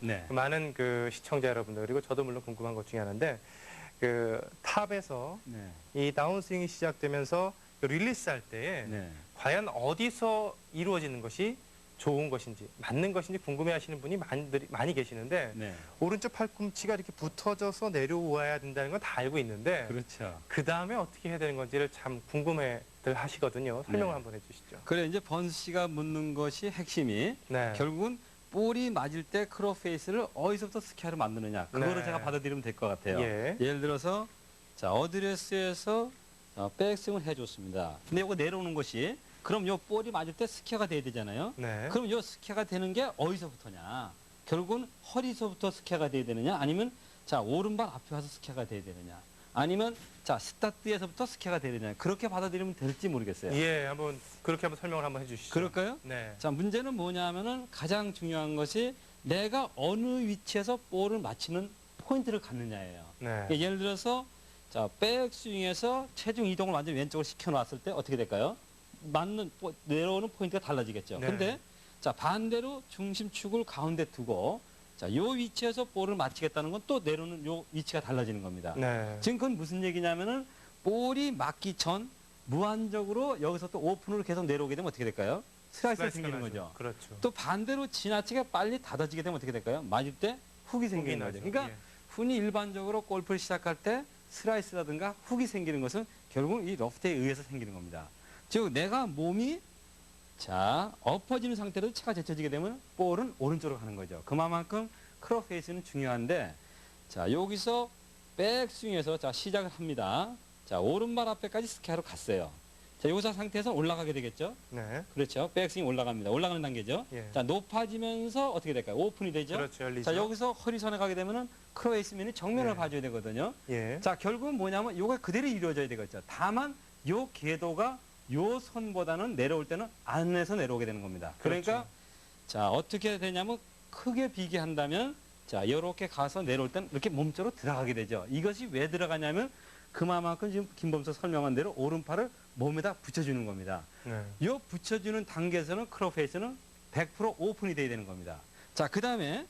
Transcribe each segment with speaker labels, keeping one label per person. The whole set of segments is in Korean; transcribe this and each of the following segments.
Speaker 1: 네.
Speaker 2: 많은 그 시청자 여러분들 그리고 저도 물론 궁금한 것 중에 하나인데 그 탑에서
Speaker 1: 네.
Speaker 2: 이 다운스윙이 시작되면서 그 릴리스할 때에
Speaker 1: 네.
Speaker 2: 과연 어디서 이루어지는 것이 좋은 것인지 맞는 것인지 궁금해하시는 분이 많이 계시는데
Speaker 1: 네.
Speaker 2: 오른쪽 팔꿈치가 이렇게 붙어져서 내려와야 된다는 건 다 알고 있는데
Speaker 1: 그렇죠.
Speaker 2: 그 다음에 어떻게 해야 되는 건지를 참 궁금해들 하시거든요. 설명을
Speaker 1: 네.
Speaker 2: 한번 해주시죠.
Speaker 1: 그래 이제 번수 씨가 묻는 것이 핵심이
Speaker 2: 네.
Speaker 1: 결국은 볼이 맞을 때 크롭 페이스를 어디서부터 스퀘어로 만드느냐. 그거를
Speaker 2: 네.
Speaker 1: 제가 받아들이면 될 것 같아요.
Speaker 2: 예.
Speaker 1: 예를 들어서 자 어드레스에서 백스윙을 해줬습니다. 근데 이거 내려오는 것이 그럼 요 볼이 맞을 때 스퀘어가 돼야 되잖아요.
Speaker 2: 네.
Speaker 1: 그럼 요 스퀘어가 되는 게 어디서부터냐? 결국은 허리서부터 스퀘어가 돼야 되느냐? 아니면 자 오른발 앞에 와서 스퀘어가 돼야 되느냐? 아니면 자 스타트에서부터 스퀘어가 돼야 되느냐? 그렇게 받아들이면 될지 모르겠어요.
Speaker 2: 예, 한번 그렇게 한번 설명을 한번 해주시죠.
Speaker 1: 그럴까요?
Speaker 2: 네.
Speaker 1: 자 문제는 뭐냐면은 가장 중요한 것이 내가 어느 위치에서 볼을 맞히는 포인트를 갖느냐예요.
Speaker 2: 네.
Speaker 1: 그러니까 예를 들어서 자 백스윙에서 체중 이동을 완전 왼쪽으로 시켜놨을 때 어떻게 될까요? 내려오는 포인트가 달라지겠죠.
Speaker 2: 네.
Speaker 1: 근데 자 반대로 중심축을 가운데 두고 자 요 위치에서 볼을 맞히겠다는 건 또 내려오는 요 위치가 달라지는 겁니다.
Speaker 2: 네.
Speaker 1: 지금 그건 무슨 얘기냐면은 볼이 맞기 전 무한적으로 여기서 또 오픈으로 계속 내려오게 되면 어떻게 될까요? 슬라이스가 생기는
Speaker 2: 나죠.
Speaker 1: 거죠.
Speaker 2: 그렇죠.
Speaker 1: 또 반대로 지나치게 빨리 닫아지게 되면 어떻게 될까요? 맞을 때 훅이 생기는 거죠.
Speaker 2: 나죠.
Speaker 1: 그러니까
Speaker 2: 예.
Speaker 1: 흔히 일반적으로 골프를 시작할 때 슬라이스라든가 훅이 생기는 것은 결국 이 러프트에 의해서 생기는 겁니다. 즉 내가 몸이 자 엎어지는 상태로 차가 제쳐지게 되면 볼은 오른쪽으로 가는 거죠. 그만큼 크롭 페이스는 중요한데 자 여기서 백스윙에서 자 시작을 합니다. 자 오른발 앞에까지 스퀘어로 갔어요. 자 여기서 상태에서 올라가게 되겠죠.
Speaker 2: 네.
Speaker 1: 그렇죠. 백스윙 올라갑니다. 올라가는 단계죠.
Speaker 2: 예.
Speaker 1: 자 높아지면서 어떻게 될까요? 오픈이 되죠.
Speaker 2: 그렇죠. 열리죠.
Speaker 1: 자 여기서 허리선에 가게 되면은 크롭 페이스면이 정면을
Speaker 2: 네.
Speaker 1: 봐줘야 되거든요.
Speaker 2: 예.
Speaker 1: 자 결국은 뭐냐면 요가 그대로 이루어져야 되겠죠. 다만 요 궤도가 요 선보다는 내려올 때는 안에서 내려오게 되는 겁니다. 그러니까
Speaker 2: 그렇죠.
Speaker 1: 자 어떻게 되냐면 크게 비교한다면 자 이렇게 가서 내려올 때는 이렇게 몸쪽으로 들어가게 되죠. 이것이 왜 들어가냐면 그만큼 지금 김범석 설명한 대로 오른팔을 몸에다 붙여주는 겁니다.
Speaker 2: 네.
Speaker 1: 요 붙여주는 단계에서는 크롭 페이스는 100% 오픈이 돼야 되는 겁니다. 자 그 다음에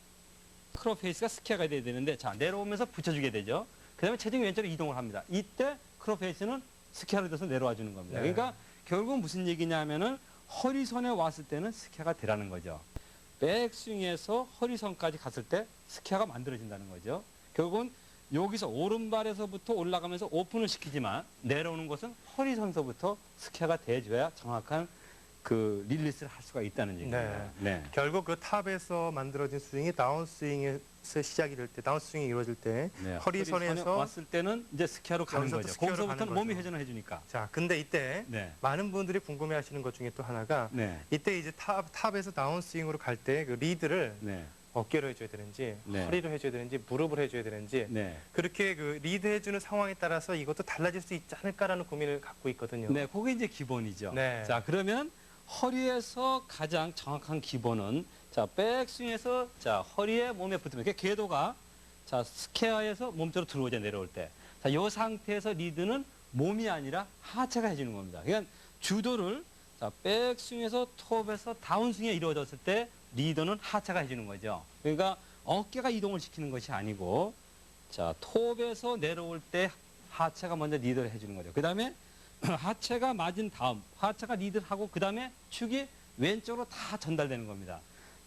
Speaker 1: 크롭 페이스가 스퀘어가 돼야 되는데 자 내려오면서 붙여주게 되죠. 그 다음에 체중이 왼쪽으로 이동을 합니다. 이때 크롭 페이스는 스퀘어로 돼서 내려와 주는 겁니다.
Speaker 2: 네.
Speaker 1: 그러니까 결국 무슨 얘기냐면은 허리선에 왔을 때는 스퀘어가 되라는 거죠. 백스윙에서 허리선까지 갔을 때 스퀘어가 만들어진다는 거죠. 결국은 여기서 오른발에서부터 올라가면서 오픈을 시키지만 내려오는 것은 허리선서부터 스퀘어가 돼줘야 정확한 그 릴리스를 할 수가 있다는 얘기입니다. 네.
Speaker 2: 결국 그 탑에서 만들어진 스윙이 다운스윙에서 시작이 될 때, 다운스윙이 이루어질 때
Speaker 1: 네.
Speaker 2: 허리선에서
Speaker 1: 왔을 때는 이제 스퀘어로 가는
Speaker 2: 여기서부터
Speaker 1: 거죠.
Speaker 2: 스퀘어로
Speaker 1: 거기서부터는
Speaker 2: 가는
Speaker 1: 몸이
Speaker 2: 거죠.
Speaker 1: 회전을 해주니까.
Speaker 2: 자, 근데 이때
Speaker 1: 네.
Speaker 2: 많은 분들이 궁금해하시는 것 중에 또 하나가
Speaker 1: 네.
Speaker 2: 이때 이제 탑에서 다운스윙으로 갈 때 그 리드를
Speaker 1: 네.
Speaker 2: 어깨로 해줘야 되는지
Speaker 1: 네.
Speaker 2: 허리로 해줘야 되는지 무릎을 해줘야 되는지
Speaker 1: 네.
Speaker 2: 그렇게 그 리드 해주는 상황에 따라서 이것도 달라질 수 있지 않을까라는 고민을 갖고 있거든요.
Speaker 1: 네, 그게 이제 기본이죠.
Speaker 2: 네.
Speaker 1: 자, 그러면 허리에서 가장 정확한 기본은 자, 백스윙에서 자, 허리에 몸에 붙으면 이렇게 궤도가 자, 스퀘어에서 몸쪽으로 들어오죠, 내려올 때. 자, 이 상태에서 리드는 몸이 아니라 하체가 해주는 겁니다. 그러니까 주도를 자, 백스윙에서 톱에서 다운스윙에 이루어졌을 때 리더는 하체가 해주는 거죠. 그러니까 어깨가 이동을 시키는 것이 아니고 자, 톱에서 내려올 때 하체가 먼저 리더를 해주는 거죠. 그 다음에 하체가 맞은 다음 하체가 리드를 하고 그 다음에 축이 왼쪽으로 다 전달되는 겁니다.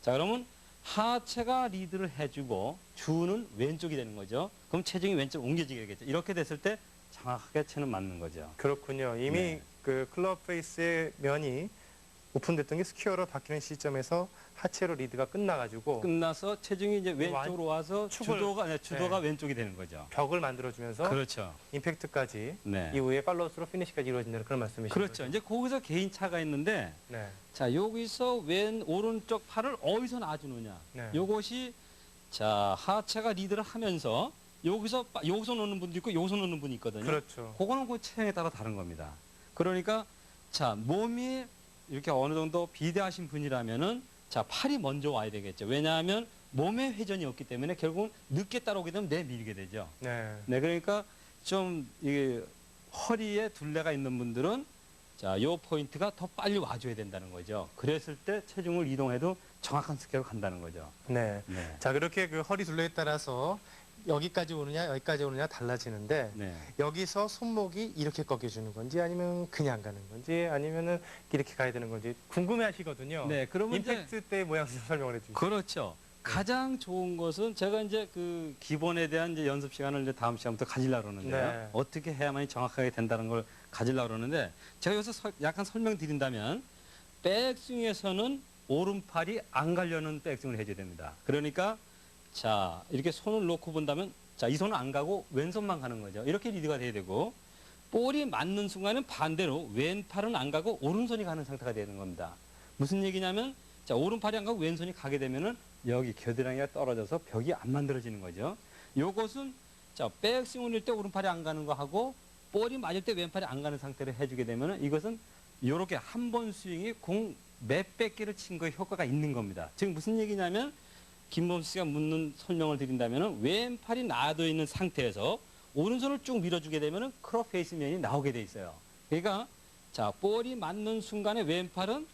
Speaker 1: 자 그러면 하체가 리드를 해주고 주는 왼쪽이 되는 거죠. 그럼 체중이 왼쪽으로 옮겨지게 되겠죠. 이렇게 됐을 때 정확하게 채는 맞는 거죠.
Speaker 2: 그렇군요. 이미
Speaker 1: 네.
Speaker 2: 그 클럽 페이스의 면이 오픈됐던 게 스퀘어로 바뀌는 시점에서 하체로 리드가 끝나가지고
Speaker 1: 끝나서 체중이 이제 왼쪽으로 와서 주도가
Speaker 2: 네.
Speaker 1: 왼쪽이 되는 거죠.
Speaker 2: 벽을 만들어주면서
Speaker 1: 그렇죠.
Speaker 2: 임팩트까지
Speaker 1: 네.
Speaker 2: 이후에 팔로우스로 피니시까지 이루어진다는 그런 말씀이시죠.
Speaker 1: 그렇죠. 이제 거기서 개인 차가 있는데
Speaker 2: 네.
Speaker 1: 자 여기서 오른쪽 팔을 어디서 놔주느냐.
Speaker 2: 네.
Speaker 1: 요것이 자 하체가 리드를 하면서 여기서 놓는 분도 있고 여기서 놓는 분이 있거든요.
Speaker 2: 그렇죠.
Speaker 1: 그거는 그 체형에 따라 다른 겁니다. 그러니까 자 몸이 이렇게 어느 정도 비대하신 분이라면은 자 팔이 먼저 와야 되겠죠. 왜냐하면 몸에 회전이 없기 때문에 결국은 늦게 따라오게 되면 내밀게 되죠.
Speaker 2: 네.
Speaker 1: 네, 그러니까 좀 이게 허리에 둘레가 있는 분들은 자, 요 포인트가 더 빨리 와줘야 된다는 거죠. 그랬을 때 체중을 이동해도 정확한 스퀘어로 간다는 거죠.
Speaker 2: 네.
Speaker 1: 네.
Speaker 2: 자, 그렇게 그 허리 둘레에 따라서 여기까지 오느냐, 여기까지 오느냐 달라지는데
Speaker 1: 네.
Speaker 2: 여기서 손목이 이렇게 꺾여주는 건지 아니면 그냥 가는 건지 아니면은 이렇게 가야 되는 건지 궁금해 하시거든요.
Speaker 1: 네, 그러면 이제
Speaker 2: 임팩트 때 모양 좀 설명을 해주시죠.
Speaker 1: 그렇죠. 가장 좋은 것은 제가 이제 그 기본에 대한 이제 연습 시간을 이제 다음 시간부터 가지려고 그러는데요.
Speaker 2: 네.
Speaker 1: 어떻게 해야만이 정확하게 된다는 걸 가지려고 그러는데 제가 여기서 약간 설명드린다면 백스윙에서는 오른팔이 안 가려는 백스윙을 해줘야 됩니다. 그러니까 자 이렇게 손을 놓고 본다면 자 이 손은 안 가고 왼손만 가는 거죠. 이렇게 리드가 돼야 되고 볼이 맞는 순간은 반대로 왼팔은 안 가고 오른손이 가는 상태가 되는 겁니다. 무슨 얘기냐면 자 오른팔이 안 가고 왼손이 가게 되면은 여기 겨드랑이가 떨어져서 벽이 안 만들어지는 거죠. 요것은 자 백스윙 올릴 때 오른팔이 안 가는 거 하고 볼이 맞을 때 왼팔이 안 가는 상태를 해주게 되면은 이것은 이렇게 한 번 스윙이 공 몇백 개를 친 거에 효과가 있는 겁니다. 즉 무슨 얘기냐면 김범수 씨가 묻는 설명을 드린다면은 왼팔이 놔둬 있는 상태에서 오른손을 쭉 밀어주게 되면은 크롭 페이스 면이 나오게 돼 있어요. 그러니까 자 볼이 맞는 순간에 왼팔은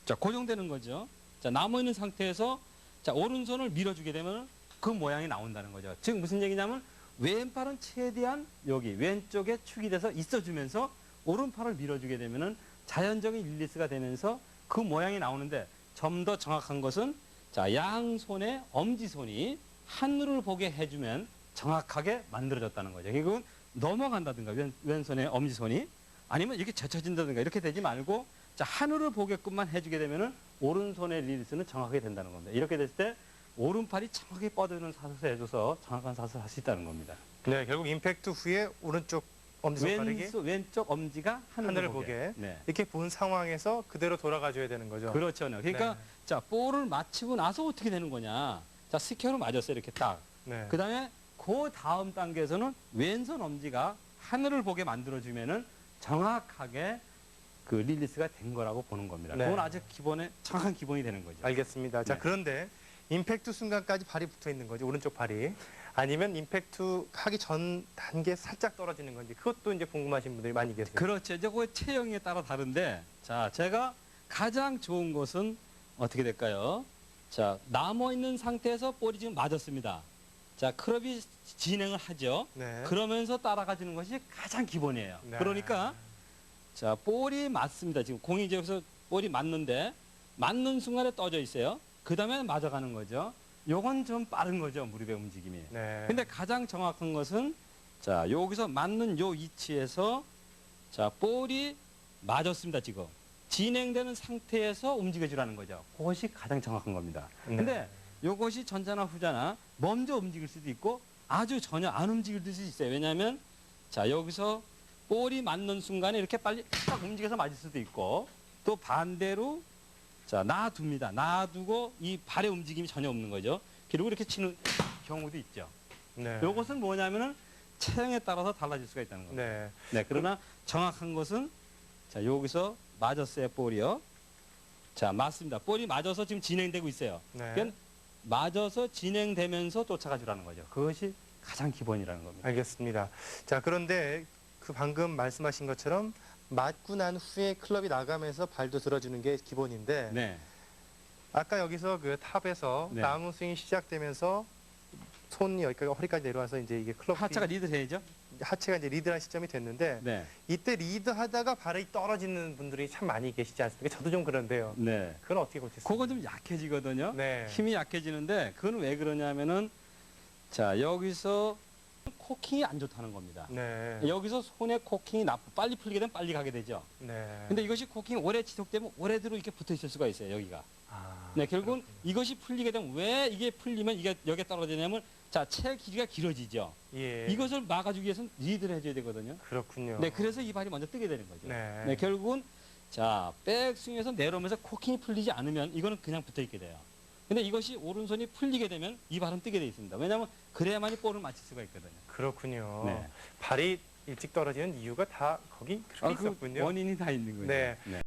Speaker 1: 자 고정되는 거죠. 자 남아 있는 상태에서 자 오른손을 밀어주게 되면 그 모양이 나온다는 거죠. 즉 무슨 얘기냐면 왼팔은 최대한 여기 왼쪽에 축이 돼서 있어주면서 오른팔을 밀어주게 되면은 자연적인 릴리스가 되면서 그 모양이 나오는데 좀 더 정확한 것은 자 양손의 엄지손이 하늘을 보게 해주면 정확하게 만들어졌다는 거죠. 결국은 넘어간다든가 왼손의 엄지손이 아니면 이렇게 젖혀진다든가 이렇게 되지 말고 자 하늘을 보게끔만 해주게 되면은 오른손의 릴리스는 정확하게 된다는 겁니다. 이렇게 됐을 때 오른팔이 정확하게 뻗어주는 사슬을 해줘서 정확한 사슬을 할 수 있다는 겁니다.
Speaker 2: 네, 결국 임팩트 후에 오른쪽 엄지손가락이
Speaker 1: 왼쪽 엄지가
Speaker 2: 하늘을 보게
Speaker 1: 네.
Speaker 2: 이렇게 본 상황에서 그대로 돌아가 줘야 되는 거죠.
Speaker 1: 그렇죠. 그러니까
Speaker 2: 네.
Speaker 1: 자 볼을 맞히고 나서 어떻게 되는 거냐. 자 스퀘어로 맞았어요. 이렇게 딱.
Speaker 2: 네.
Speaker 1: 그 다음에 그 다음 단계에서는 왼손 엄지가 하늘을 보게 만들어주면은 정확하게 그 릴리스가 된 거라고 보는 겁니다.
Speaker 2: 네.
Speaker 1: 그건 아주 기본에 정확한 기본이 되는 거죠.
Speaker 2: 알겠습니다. 자,
Speaker 1: 네.
Speaker 2: 그런데 임팩트 순간까지 발이 붙어 있는 거지, 오른쪽 발이. 아니면 임팩트 하기 전 단계 살짝 떨어지는 건지 그것도 이제 궁금하신 분들이 많이 계세요.
Speaker 1: 그렇죠. 이제 그 체형에 따라 다른데 자 제가 가장 좋은 것은 어떻게 될까요? 자 남아 있는 상태에서 볼이 지금 맞았습니다. 자 클럽이 진행을 하죠.
Speaker 2: 네.
Speaker 1: 그러면서 따라가 주는 것이 가장 기본이에요.
Speaker 2: 네.
Speaker 1: 그러니까 자 볼이 맞습니다. 지금 공이 이제 여기서 볼이 맞는데 맞는 순간에 떠져 있어요. 그 다음에 맞아가는 거죠. 요건 좀 빠른 거죠, 무릎의 움직임이.
Speaker 2: 네.
Speaker 1: 근데 가장 정확한 것은 자 여기서 맞는 요 위치에서 자 볼이 맞았습니다. 지금 진행되는 상태에서 움직여주라는 거죠. 그것이 가장 정확한 겁니다.
Speaker 2: 네.
Speaker 1: 근데 요것이 전자나 후자나 먼저 움직일 수도 있고 아주 전혀 안 움직일 수도 있어요. 왜냐하면 자 여기서 볼이 맞는 순간에 이렇게 빨리 딱 움직여서 맞을 수도 있고 또 반대로 자 놔둡니다. 놔두고 이 발의 움직임이 전혀 없는 거죠. 그리고 이렇게 치는 경우도 있죠.
Speaker 2: 네.
Speaker 1: 요것은 뭐냐면은 체형에 따라서 달라질 수가 있다는 겁니다.
Speaker 2: 네.
Speaker 1: 네, 그러나 정확한 것은 자 여기서 맞았어요 볼이요. 자 맞습니다. 볼이 맞아서 지금 진행되고 있어요.
Speaker 2: 네.
Speaker 1: 그러니까 맞아서 진행되면서 쫓아가 주라는 거죠. 그것이 가장 기본이라는 겁니다.
Speaker 2: 알겠습니다. 자, 그런데 그 방금 말씀하신 것처럼 맞고 난 후에 클럽이 나가면서 발도 들어주는 게 기본인데
Speaker 1: 네,
Speaker 2: 아까 여기서 그 탑에서
Speaker 1: 네.
Speaker 2: 다운 스윙이 시작되면서 손이 여기까지 허리까지 내려와서 이제 이게 클럽
Speaker 1: 하체가 리드 해야죠.
Speaker 2: 하체가 이제 리드할 시점이 됐는데
Speaker 1: 네,
Speaker 2: 이때 리드하다가 발이 떨어지는 분들이 참 많이 계시지 않습니까? 저도 좀 그런데요.
Speaker 1: 네.
Speaker 2: 그건 어떻게 고쳤어요?
Speaker 1: 그건 좀 약해지거든요.
Speaker 2: 네.
Speaker 1: 힘이 약해지는데 그건 왜 그러냐면은 자 여기서 코킹이 안 좋다는 겁니다.
Speaker 2: 네.
Speaker 1: 여기서 손에 코킹이 빨리 풀리게 되면 빨리 가게 되죠.
Speaker 2: 네.
Speaker 1: 근데 이것이 코킹이 오래 지속되면 오래도록 이렇게 붙어 있을 수가 있어요. 여기가.
Speaker 2: 아,
Speaker 1: 네, 결국은
Speaker 2: 그렇군요.
Speaker 1: 이것이 풀리게 되면 왜 이게 풀리면 이게 여기에 떨어지냐면 자, 체 길이가 길어지죠.
Speaker 2: 예.
Speaker 1: 이것을 막아주기 위해서는 리드를 해줘야 되거든요.
Speaker 2: 그렇군요.
Speaker 1: 네, 그래서 이 발이 먼저 뜨게 되는 거죠.
Speaker 2: 네.
Speaker 1: 네, 결국은 자, 백스윙에서 내려오면서 코킹이 풀리지 않으면 이거는 그냥 붙어 있게 돼요. 근데 이것이 오른손이 풀리게 되면 이 발은 뜨게 돼 있습니다. 왜냐하면 그래야만이 볼을 맞힐 수가 있거든요.
Speaker 2: 그렇군요.
Speaker 1: 네.
Speaker 2: 발이 일찍 떨어지는 이유가 다 거기 그렇게
Speaker 1: 그
Speaker 2: 있었군요.
Speaker 1: 원인이 다 있는 거죠.
Speaker 2: 네.
Speaker 1: 네.